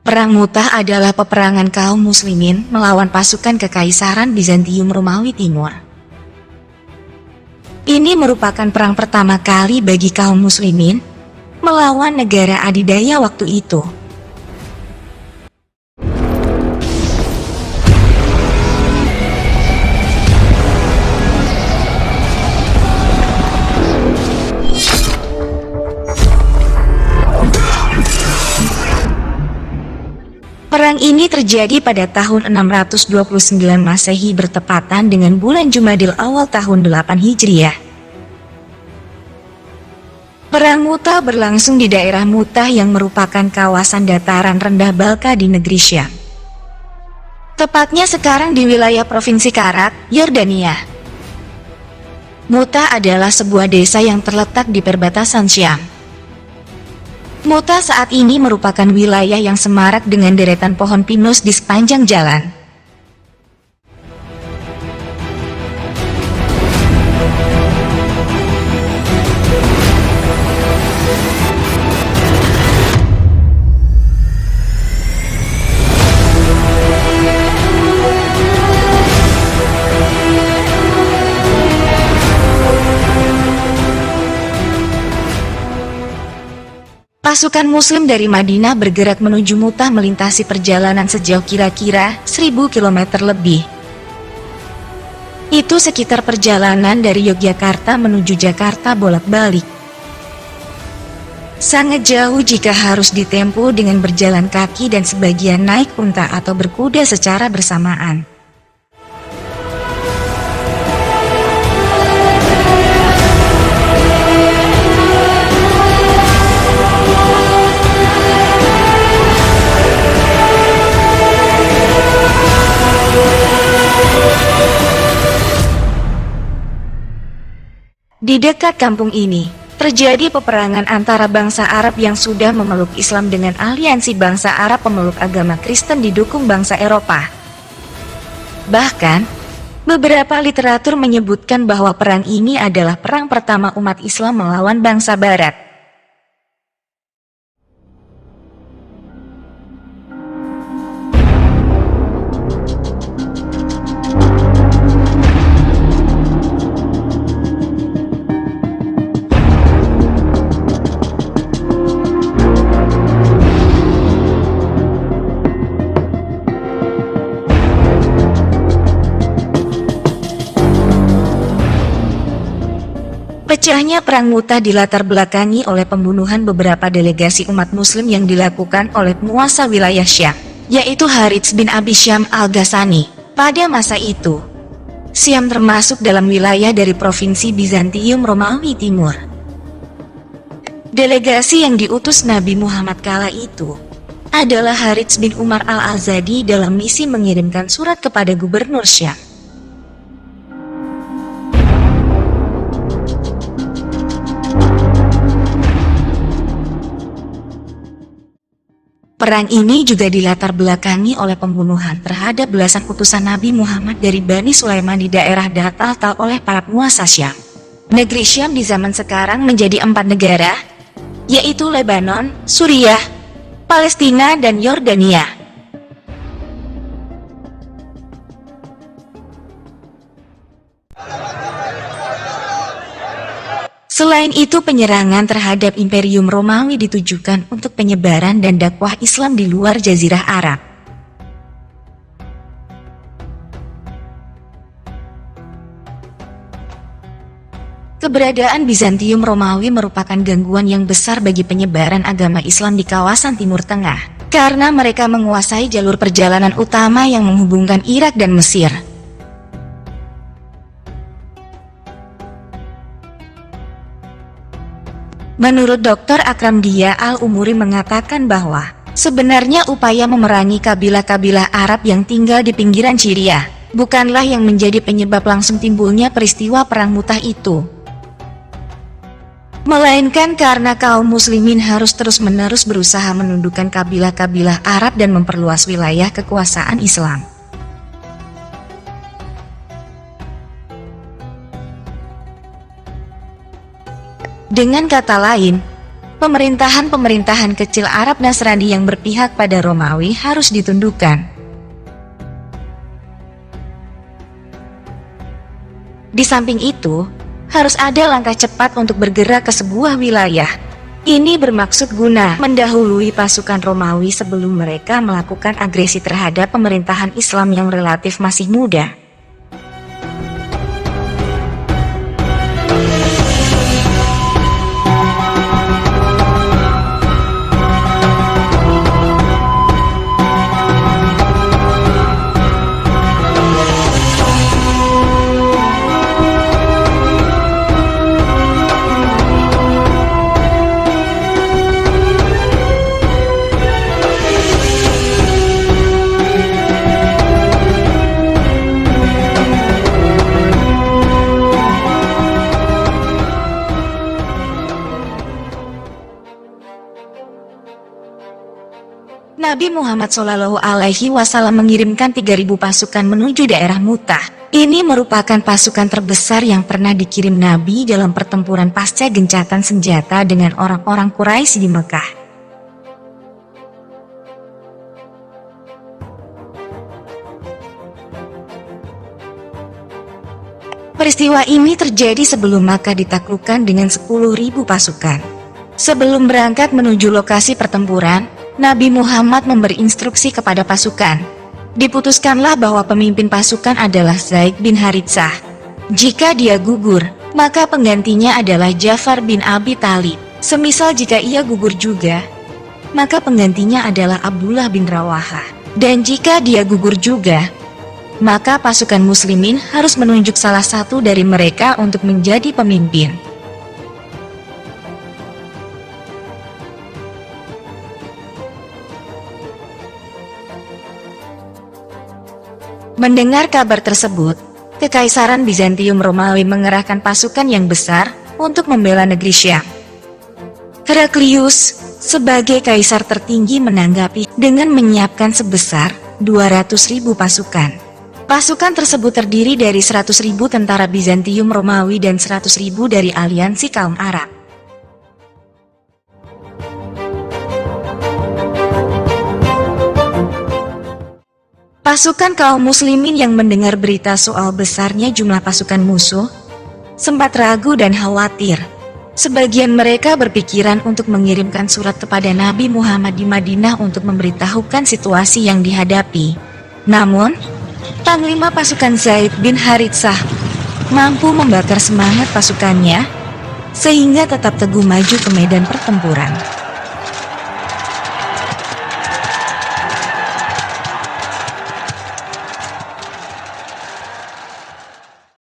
Perang Mu'tah adalah peperangan kaum muslimin melawan pasukan Kekaisaran Bizantium Romawi Timur. Ini merupakan perang pertama kali bagi kaum muslimin melawan negara adidaya waktu itu. Perang ini terjadi pada tahun 629 Masehi bertepatan dengan bulan Jumadil Awal tahun 8 Hijriah. Perang Mu'tah berlangsung di daerah Mu'tah yang merupakan kawasan dataran rendah Balka di negeri Syam. Tepatnya sekarang di wilayah Provinsi Karak, Yordania. Mu'tah adalah sebuah desa yang terletak di perbatasan Syam. Mu'tah saat ini merupakan wilayah yang semarak dengan deretan pohon pinus di sepanjang jalan. Pasukan muslim dari Madinah bergerak menuju Mu'tah melintasi perjalanan sejauh kira-kira 1000 km lebih. Itu sekitar perjalanan dari Yogyakarta menuju Jakarta bolak-balik. Sangat jauh jika harus ditempuh dengan berjalan kaki dan sebagian naik unta atau berkuda secara bersamaan. Di dekat kampung ini, terjadi peperangan antara bangsa Arab yang sudah memeluk Islam dengan aliansi bangsa Arab pemeluk agama Kristen didukung bangsa Eropa. Bahkan, beberapa literatur menyebutkan bahwa perang ini adalah perang pertama umat Islam melawan bangsa Barat. Pecahnya Perang Mu'tah dilatar belakangi oleh pembunuhan beberapa delegasi umat muslim yang dilakukan oleh penguasa wilayah Syam, yaitu Harits bin Abi Syam al-Ghassani. Pada masa itu, Syam termasuk dalam wilayah dari Provinsi Bizantium Romawi Timur. Delegasi yang diutus Nabi Muhammad kala itu adalah Harits bin Umar al-Azadi dalam misi mengirimkan surat kepada gubernur Syam. Perang ini juga dilatar belakangi oleh pembunuhan terhadap belasan utusan Nabi Muhammad dari Bani Sulaiman di daerah Datal oleh para penguasa Syam. Negeri Syam di zaman sekarang menjadi 4 negara, yaitu Lebanon, Suriah, Palestina, dan Yordania. Selain itu, penyerangan terhadap Imperium Romawi ditujukan untuk penyebaran dan dakwah Islam di luar Jazirah Arab. Keberadaan Bizantium Romawi merupakan gangguan yang besar bagi penyebaran agama Islam di kawasan Timur Tengah, karena mereka menguasai jalur perjalanan utama yang menghubungkan Irak dan Mesir. Menurut Dr. Akram Dia Al-Umuri mengatakan bahwa sebenarnya upaya memerangi kabilah-kabilah Arab yang tinggal di pinggiran Syria bukanlah yang menjadi penyebab langsung timbulnya peristiwa Perang Mu'tah itu, melainkan karena kaum muslimin harus terus-menerus berusaha menundukkan kabilah-kabilah Arab dan memperluas wilayah kekuasaan Islam. Dengan kata lain, Pemerintahan-pemerintahan kecil Arab Nasrani yang berpihak pada Romawi harus ditundukkan. Di samping itu, harus ada langkah cepat untuk bergerak ke sebuah wilayah. Ini bermaksud guna mendahului pasukan Romawi sebelum mereka melakukan agresi terhadap pemerintahan Islam yang relatif masih muda. Nabi Muhammad SAW mengirimkan 3.000 pasukan menuju daerah Mu'tah. Ini merupakan pasukan terbesar yang pernah dikirim Nabi dalam pertempuran pasca gencatan senjata dengan orang-orang Quraisy di Mekah. Peristiwa ini terjadi sebelum Makkah ditaklukkan dengan 10.000 pasukan. Sebelum berangkat menuju lokasi pertempuran, Nabi Muhammad memberi instruksi kepada pasukan. Diputuskanlah bahwa pemimpin pasukan adalah Zaid bin Haritsah. Jika dia gugur, maka penggantinya adalah Ja'far bin Abi Thalib. Semisal jika ia gugur juga, maka penggantinya adalah Abdullah bin Rawaha. Dan jika dia gugur juga, maka pasukan muslimin harus menunjuk salah satu dari mereka untuk menjadi pemimpin. Mendengar kabar tersebut, Kekaisaran Bizantium Romawi mengerahkan pasukan yang besar untuk membela negeri Syam. Heraklius, sebagai kaisar tertinggi, menanggapi dengan menyiapkan sebesar 200.000 pasukan. Pasukan tersebut terdiri dari 100.000 tentara Bizantium Romawi dan 100.000 dari aliansi kaum Arab. Pasukan kaum muslimin yang mendengar berita soal besarnya jumlah pasukan musuh sempat ragu dan khawatir. Sebagian mereka berpikiran untuk mengirimkan surat kepada Nabi Muhammad di Madinah untuk memberitahukan situasi yang dihadapi. Namun, Panglima pasukan Zaid bin Haritsah mampu membakar semangat pasukannya sehingga tetap teguh maju ke medan pertempuran.